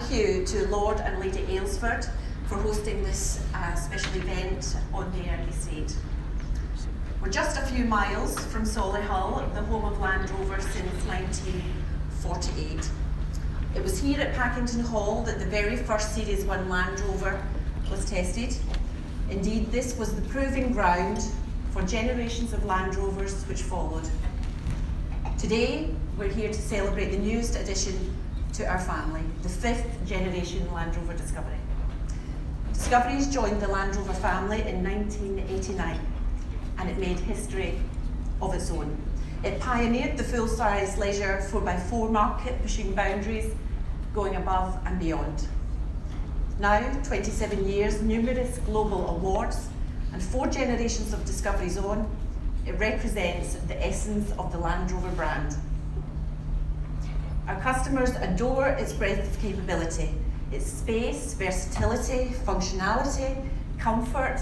thank you to Lord and Lady Aylesford for hosting this special event on their estate. We're just a few miles from Solihull, the home of Land Rover since 1948. It was here at Packington Hall that the very first Series 1 Land Rover was tested. Indeed, this was the proving ground for generations of Land Rovers which followed. Today, we're here to celebrate the newest addition to our family, the 5th generation Land Rover Discovery. Discoveries joined the Land Rover family in 1989, and it made history of its own. It pioneered the full-size leisure 4x4 market, pushing boundaries, going above and beyond. Now, 27 years, numerous global awards, and 4 generations of Discoveries on, it represents the essence of the Land Rover brand. Our customers adore its breadth of capability, its space, versatility, functionality, comfort,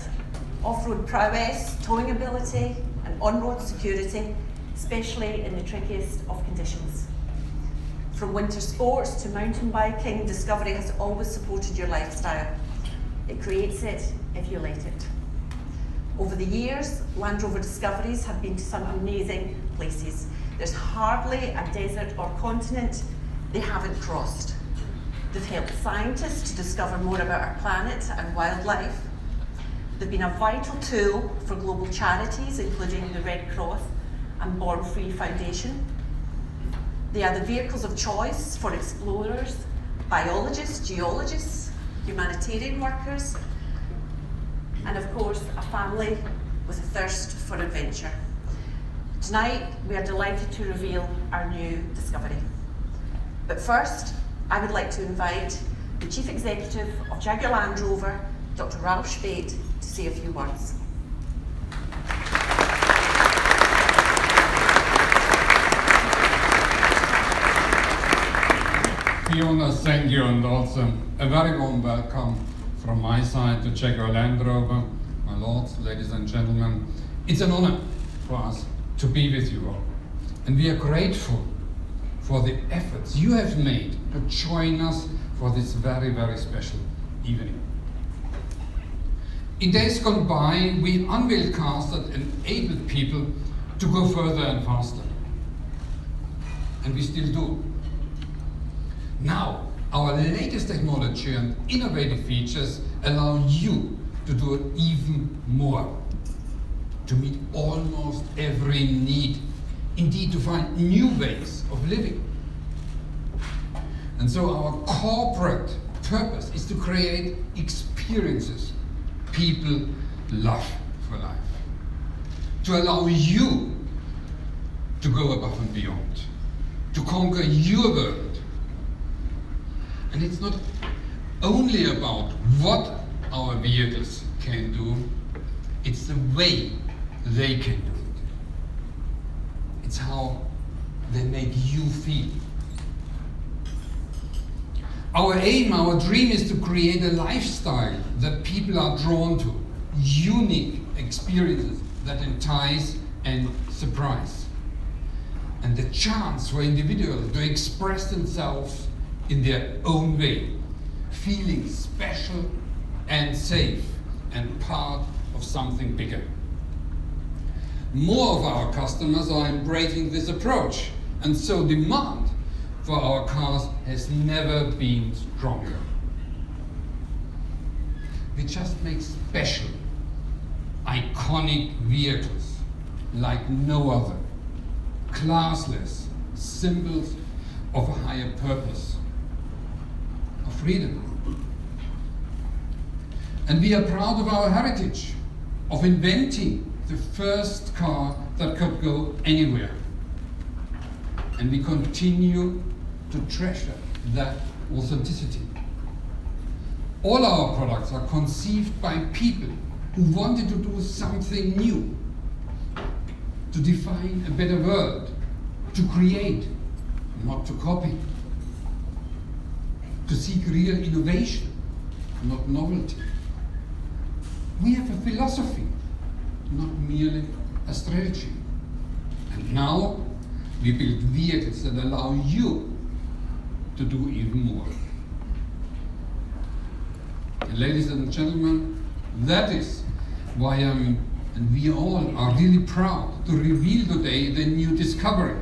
off-road prowess, towing ability, and on-road security, especially in the trickiest of conditions. From winter sports to mountain biking, Discovery has always supported your lifestyle. It creates it if you let it. Over the years, Land Rover Discoveries have been to some amazing places. There's hardly a desert or continent they haven't crossed. They've helped scientists to discover more about our planet and wildlife. They've been a vital tool for global charities, including the Red Cross and Born Free Foundation. They are the vehicles of choice for explorers, biologists, geologists, humanitarian workers, and of course, a family with a thirst for adventure. Tonight, we are delighted to reveal our new Discovery. But first, I would like to invite the Chief Executive of Jaguar Land Rover, Dr. Ralph Spate, to say a few words. Fiona, thank you, and also a very warm welcome from my side to Jaguar Land Rover. My lords, ladies and gentlemen, it's an honor for us to be with you all. And we are grateful for the efforts you have made to join us for this very, very special evening. In days gone by, we unveiled cars that enabled people to go further and faster. And we still do. Now, our latest technology and innovative features allow you to do even more, to meet almost every need, indeed to find new ways of living. And so our corporate purpose is to create experiences people love for life, to allow you to go above and beyond, to conquer your world. And it's not only about what our vehicles can do, it's the way they can do it. It's how they make you feel. Our aim, our dream is to create a lifestyle that people are drawn to, unique experiences that entice and surprise, and the chance for individuals to express themselves in their own way, feeling special and safe and part of something bigger. More of our customers are embracing this approach, and so demand for our cars has never been stronger. We just make special, iconic vehicles like no other, classless symbols of a higher purpose, of freedom. And we are proud of our heritage, of inventing the first car that could go anywhere. And we continue to treasure that authenticity. All our products are conceived by people who wanted to do something new, to define a better world, to create, not to copy, to seek real innovation, not novelty. We have a philosophy, not merely a strategy. And now we build vehicles that allow you to do even more. And ladies and gentlemen, that is why and we all are really proud to reveal today the new Discovery,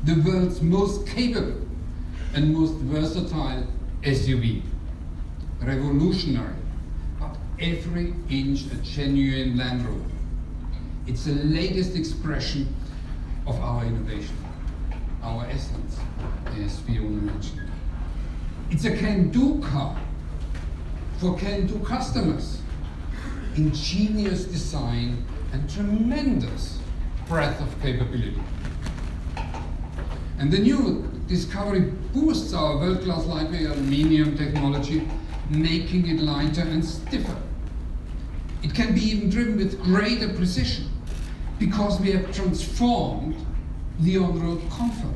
the world's most capable and most versatile SUV. Revolutionary, but every inch a genuine Land Rover. It's the latest expression of our innovation, our essence, as Fiona mentioned. It's a can-do car for can-do customers. Ingenious design and tremendous breadth of capability. And the new Discovery boosts our world-class lightweight aluminium technology, making it lighter and stiffer. It can be even driven with greater precision because we have transformed the on-road comfort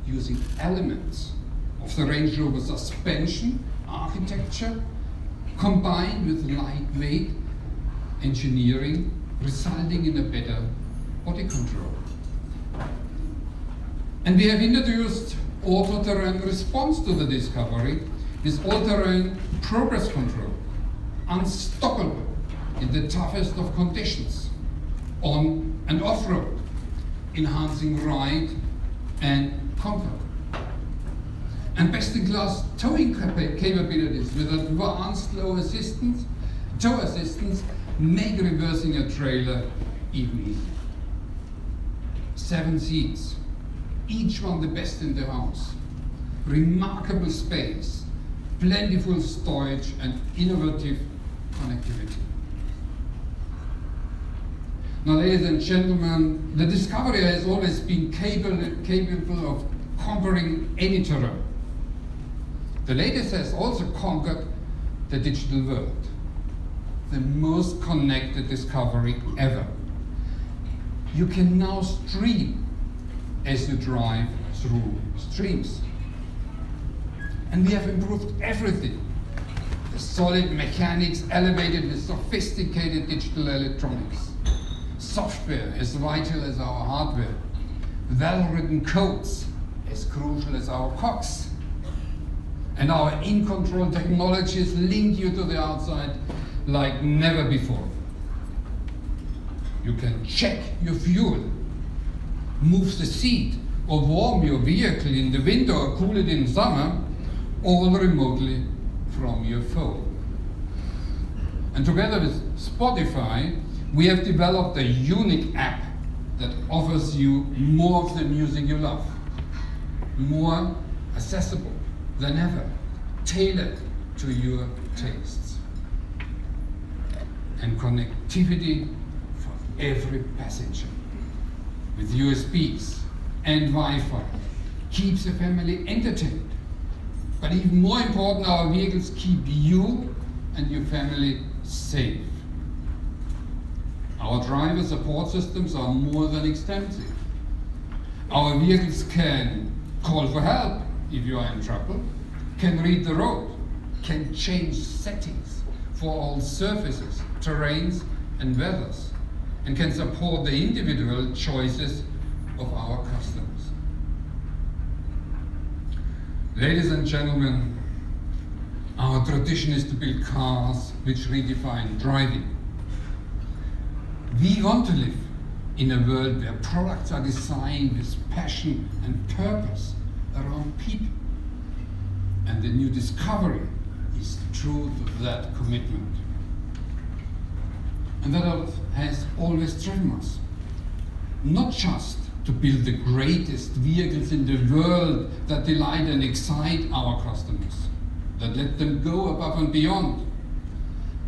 using elements of the Range Rover suspension architecture combined with lightweight engineering, resulting in a better body control. And we have introduced auto-terrain response to the Discovery with all-terrain progress control, unstoppable in the toughest of conditions, on and off-road, enhancing ride and comfort. And best-in-class towing capabilities with advanced tow assistance make reversing a trailer even easier. 7 seats, each one the best in the house. Remarkable space, plentiful storage and innovative connectivity. Now, ladies and gentlemen, the Discovery has always been capable of conquering any terrain. The latest has also conquered the digital world, the most connected Discovery ever. You can now stream as you drive through streams. And we have improved everything. The solid mechanics elevated with sophisticated digital electronics. Software as vital as our hardware. Well-written codes as crucial as our cogs. And our in-control technologies link you to the outside like never before. You can check your fuel, move the seat, or warm your vehicle in the winter or cool it in summer, all remotely from your phone. And together with Spotify, we have developed a unique app that offers you more of the music you love, more accessible than ever, tailored to your tastes. And connectivity for every passenger with USBs and Wi-Fi keeps the family entertained. But even more important, our vehicles keep you and your family safe. Our driver support systems are more than extensive. Our vehicles can call for help if you are in trouble, can read the road, can change settings for all surfaces, terrains and weathers, and can support the individual choices of our customers. Ladies and gentlemen, our tradition is to build cars which redefine driving. We want to live in a world where products are designed with passion and purpose around people. And the new Discovery is the truth of that commitment. And that has always driven us. Not just to build the greatest vehicles in the world that delight and excite our customers, that let them go above and beyond,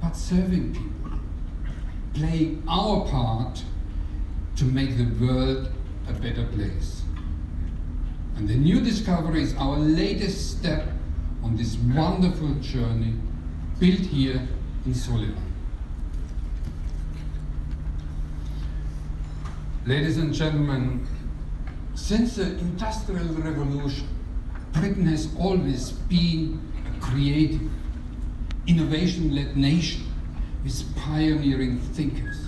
but serving people, playing our part to make the world a better place. And the new Discovery is our latest step on this wonderful journey built here in Solihull. Ladies and gentlemen, since the Industrial Revolution, Britain has always been a creative, innovation-led nation with pioneering thinkers.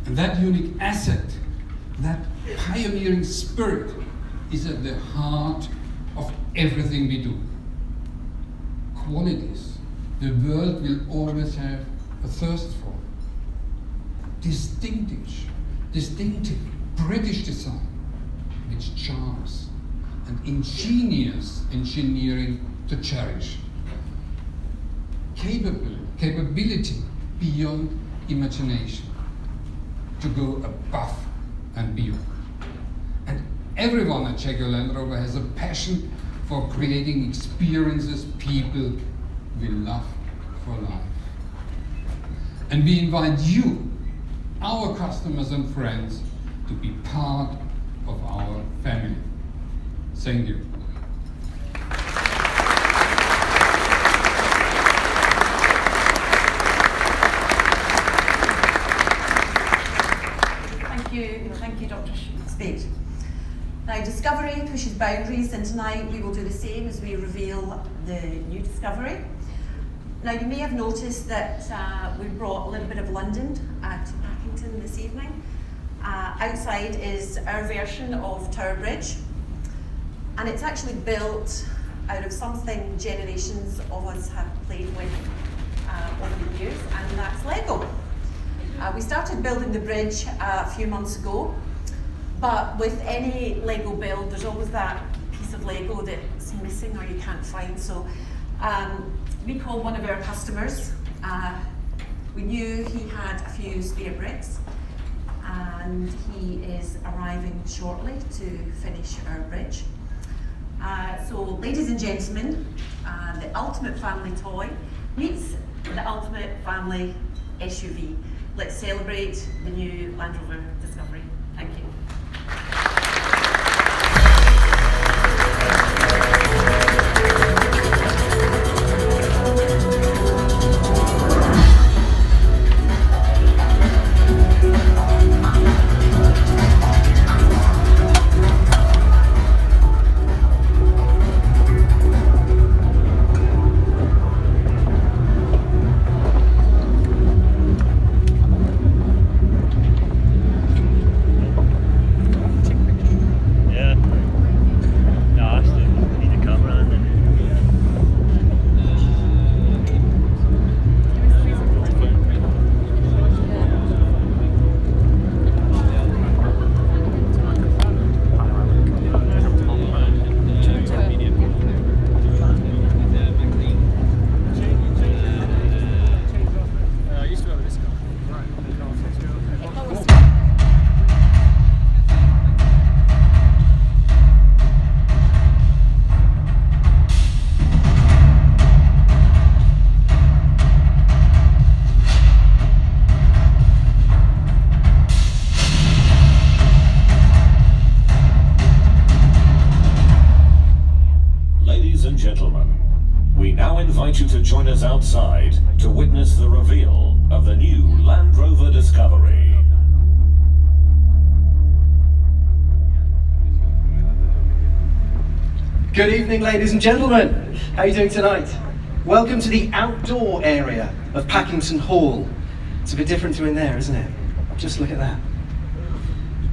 And that unique asset, that pioneering spirit, is at the heart of everything we do. Qualities the world will always have a thirst for. Distinctive British design, which charms, and ingenious engineering to cherish. Capability beyond imagination, to go above and beyond. And everyone at Jaguar Land Rover has a passion for creating experiences people will love for life. And we invite you, our customers and friends, to be part of our family. Thank you. Thank you, Dr. Spade. Now, Discovery pushes boundaries, and tonight we will do the same as we reveal the new Discovery. Now, you may have noticed that we brought a little bit of London to Packington this evening. Outside is our version of Tower Bridge, and it's actually built out of something generations of us have played with over the years, and that's Lego. We started building the bridge a few months ago, but with any Lego build, there's always that piece of Lego that's missing or you can't find. So we called one of our customers. We knew he had a few spare bricks, and he is arriving shortly to finish our bridge. So, ladies and gentlemen, the ultimate family toy meets the ultimate family SUV. Let's celebrate the new Land Rover Discovery. Thank you. Join us outside to witness the reveal of the new Land Rover Discovery. Good evening, ladies and gentlemen. How are you doing tonight? Welcome to the outdoor area of Packington Hall. It's a bit different to in there, isn't it? Just look at that.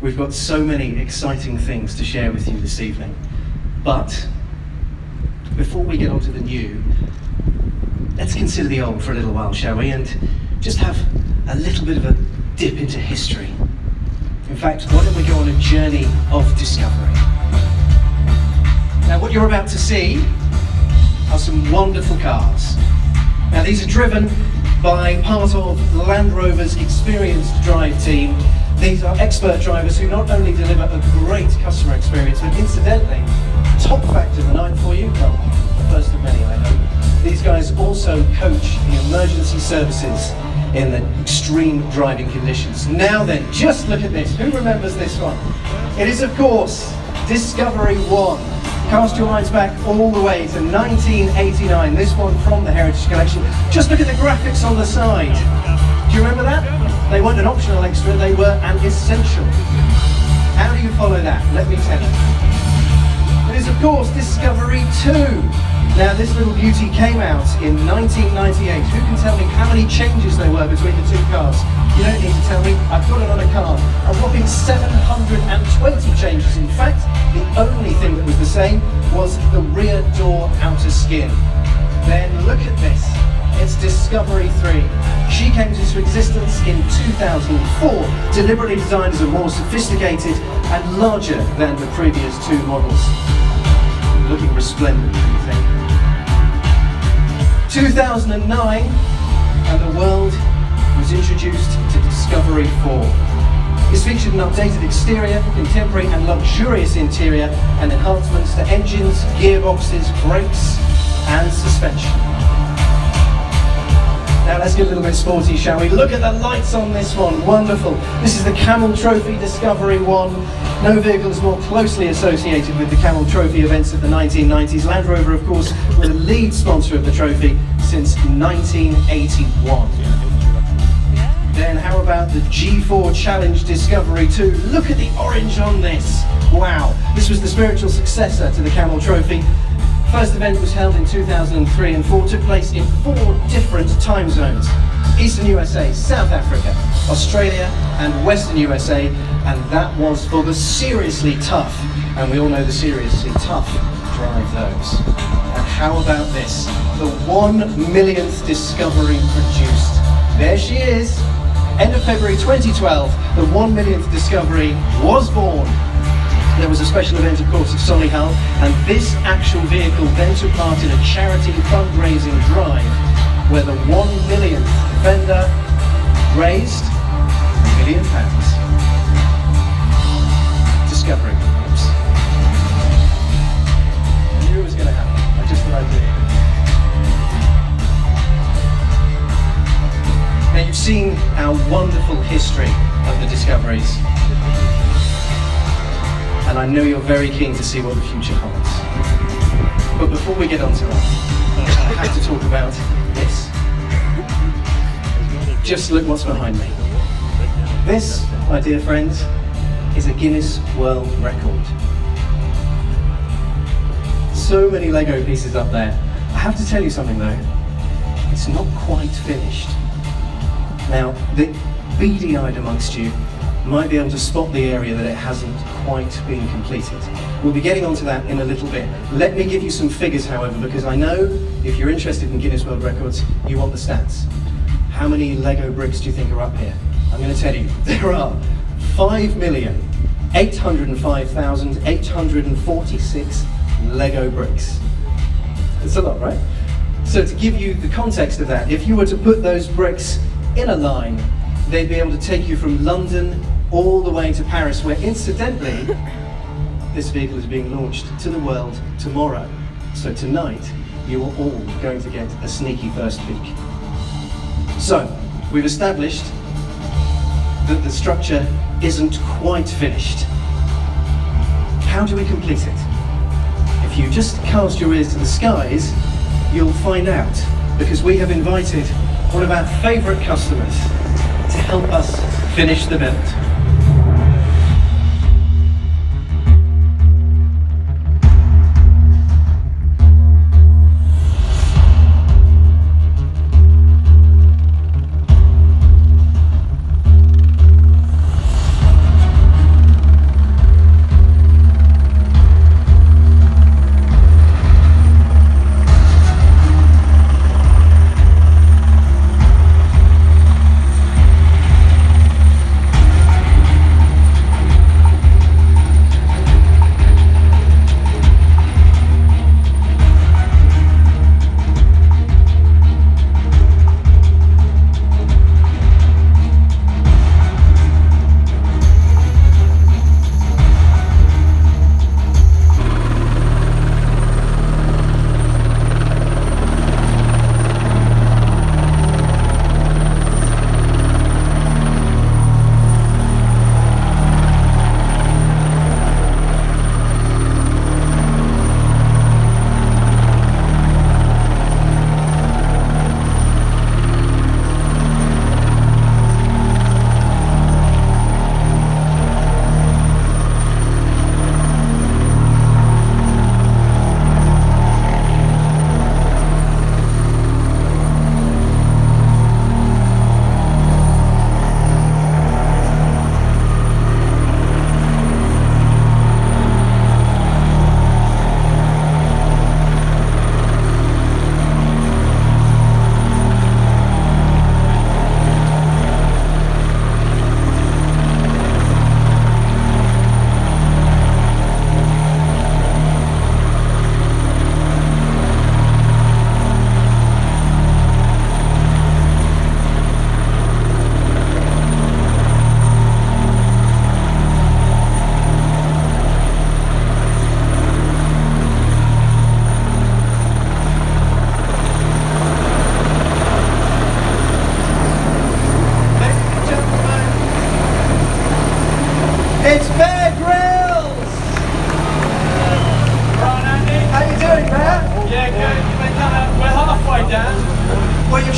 We've got so many exciting things to share with you this evening. But before we get on to the new, let's consider the old for a little while, shall we? And just have a little bit of a dip into history. In fact, why don't we go on a journey of discovery? Now, what you're about to see are some wonderful cars. Now, these are driven by part of Land Rover's experienced drive team. These are expert drivers who not only deliver a great customer experience, but incidentally, top fact of the night for you, well, first of many, I hope. These guys also coach the emergency services in the extreme driving conditions. Now then, just look at this. Who remembers this one? It is, of course, Discovery 1. Cast your minds back all the way to 1989. This one from the Heritage Collection. Just look at the graphics on the side. Do you remember that? They weren't an optional extra, they were an essential. How do you follow that? Let me tell you. It is, of course, Discovery 2. Now, this little beauty came out in 1998. Who can tell me how many changes there were between the two cars? You don't need to tell me, I've got it on a card. A whopping 720 changes. In fact, the only thing that was the same was the rear door outer skin. Then look at this. It's Discovery 3. She came into existence in 2004, deliberately designed as a more sophisticated and larger than the previous two models. Looking resplendent, you think? 2009, and the world was introduced to Discovery 4. This featured an updated exterior, contemporary and luxurious interior, and enhancements to engines, gearboxes, brakes, and suspension. Now let's get a little bit sporty, shall we? Look at the lights on this one, wonderful. This is the Camel Trophy Discovery 1. No vehicle is more closely associated with the Camel Trophy events of the 1990s. Land Rover, of course, were the lead sponsor of the trophy since 1981. Then how about the G4 Challenge Discovery 2? Look at the orange on this. Wow, this was the spiritual successor to the Camel Trophy. First event was held in 2003 and 4 took place in 4 different time zones. Eastern USA, South Africa, Australia and Western USA, and that was for the seriously tough, and we all know the seriously tough drive those. And how about this? The 1 millionth Discovery produced. There she is. End of February 2012, the 1 millionth Discovery was born. There was a special event, of course, at Solihull, and this actual vehicle then took part in a charity fundraising drive where the 1 millionth Defender raised £1 million. Discovery. Oops. I knew it was going to happen. I just thought I'd do it. Now you've seen our wonderful history of the Discoveries. And I know you're very keen to see what the future holds. But before we get on to that, I have to talk about this. Just look what's behind me. This, my dear friends, is a Guinness World Record. So many Lego pieces up there. I have to tell you something though, it's not quite finished. Now, the beady-eyed amongst you might be able to spot the area that it hasn't quite been completed. We'll be getting onto that in a little bit. Let me give you some figures, however, because I know if you're interested in Guinness World Records, you want the stats. How many Lego bricks do you think are up here? I'm going to tell you, there are 5,805,846 Lego bricks. It's a lot, right? So to give you the context of that, if you were to put those bricks in a line, they'd be able to take you from London all the way to Paris, where incidentally, this vehicle is being launched to the world tomorrow. So tonight, you are all going to get a sneaky first peek. So, we've established that the structure isn't quite finished. How do we complete it? If you just cast your ears to the skies, you'll find out, because we have invited one of our favourite customers to help us finish the build.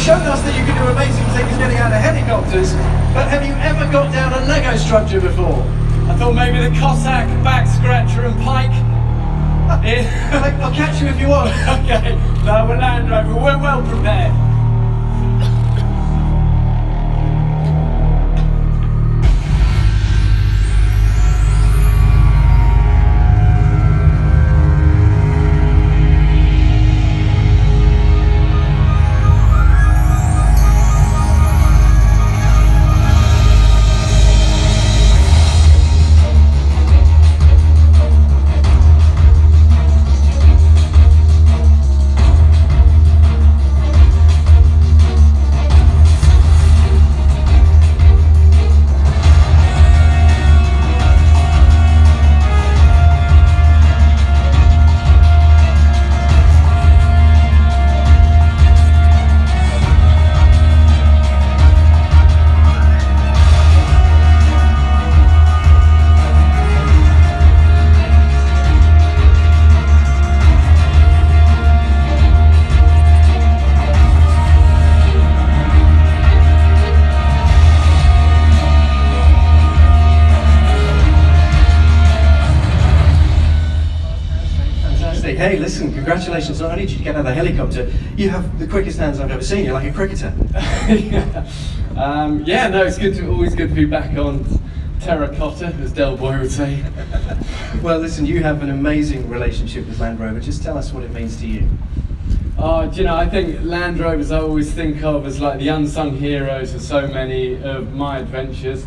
shown us that you can do amazing things getting out of helicopters, but have you ever got down a Lego structure before? I thought maybe the Cossack, back scratcher and pike. I'll catch you if you want. Okay, no, we're Land Rover, we're well prepared. Hey, listen, congratulations. Not only did you get out of the helicopter, you have the quickest hands I've ever seen. You're like a cricketer. Yeah, no, it's always good to be back on terracotta, as Del Boy would say. Well, listen, you have an amazing relationship with Land Rover. Just tell us what it means to you. Oh, do you know, I think Land Rovers I always think of as like the unsung heroes of so many of my adventures.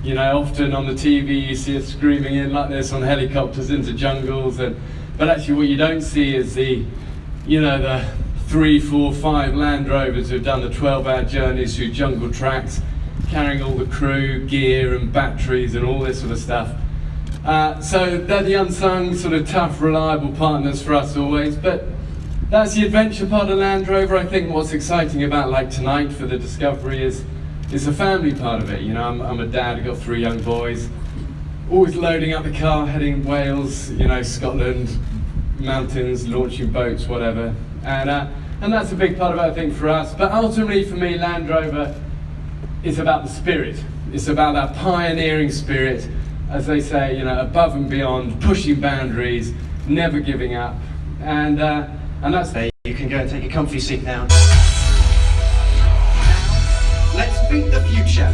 You know, often on the TV you see us screaming in like this on helicopters into jungles, but actually what you don't see is the 3, 4, 5 Land Rovers who've done the 12-hour journeys through jungle tracks, carrying all the crew, gear and batteries and all this sort of stuff. So they're the unsung, sort of tough, reliable partners for us always, but that's the adventure part of Land Rover. I think what's exciting about like tonight for the Discovery is the family part of it. You know, I'm a dad, I've got 3 young boys, always loading up the car, heading Wales, you know, Scotland, mountains, launching boats, whatever. And that's a big part of it, I think, for us. But ultimately, for me, Land Rover is about the spirit. It's about that pioneering spirit, as they say, you know, above and beyond, pushing boundaries, never giving up. And that's... You can go and take a comfy seat now. Let's meet the future.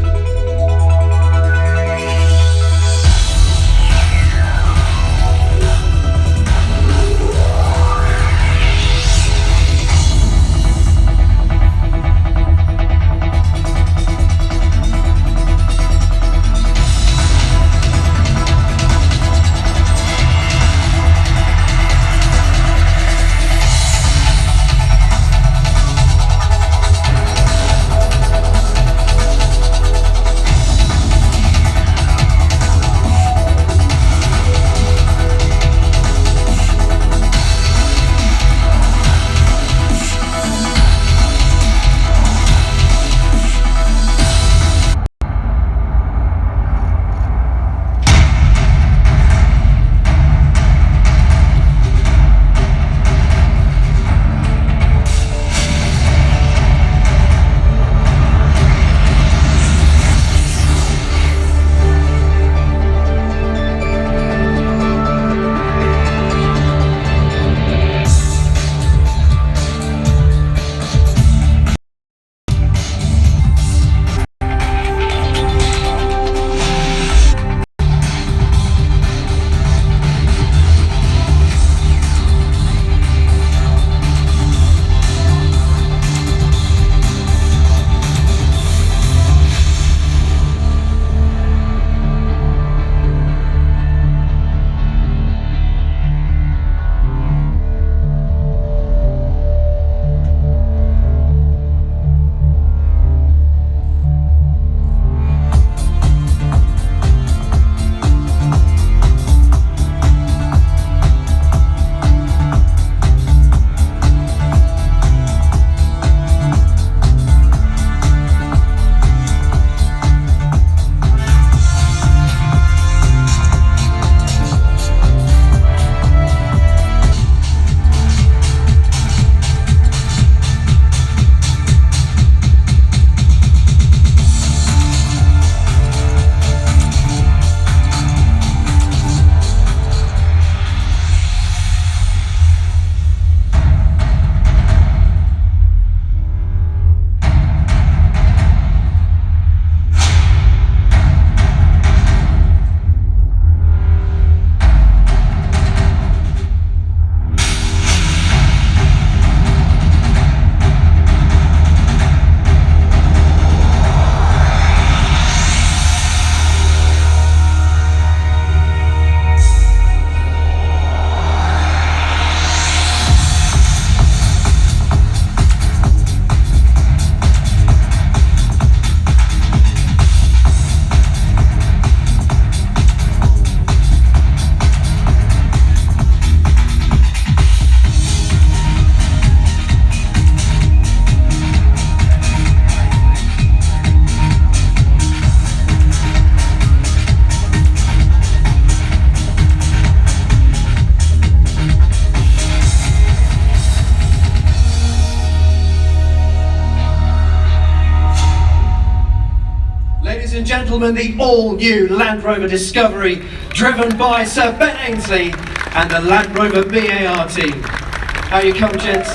ladies and gentlemen, the all-new Land Rover Discovery, driven by Sir Ben Ainsley and the Land Rover BAR team. How you come, gents?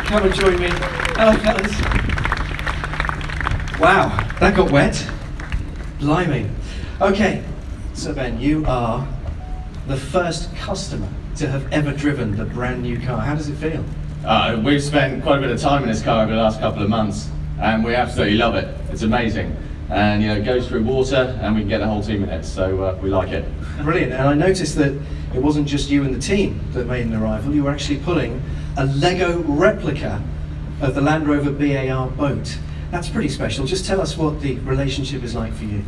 Come and join me. Hello, fellas. Wow, that got wet. Blimey. Okay, Sir Ben, you are the first customer to have ever driven the brand new car. How does it feel? We've spent quite a bit of time in this car over the last couple of months, and we absolutely love it. It's amazing. And it goes through water, and we can get the whole team in it, so we like it. Brilliant. And I noticed that it wasn't just you and the team that made an arrival. You were actually pulling a Lego replica of the Land Rover BAR boat. That's pretty special. Just tell us what the relationship is like for you.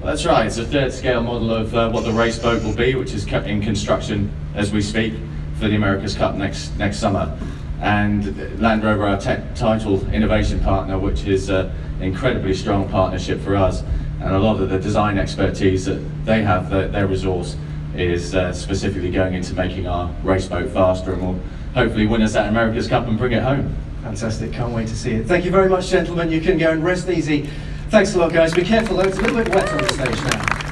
Well, that's right. It's a third scale model of what the race boat will be, which is in construction as we speak for the America's Cup next summer. And Land Rover, our titled innovation partner, which is an incredibly strong partnership for us. And a lot of the design expertise that they have, their resource, is specifically going into making our race boat faster, and will hopefully win us that America's Cup and bring it home. Fantastic, can't wait to see it. Thank you very much, gentlemen. You can go and rest easy. Thanks a lot, guys. Be careful though, it's a little bit wet on the stage now.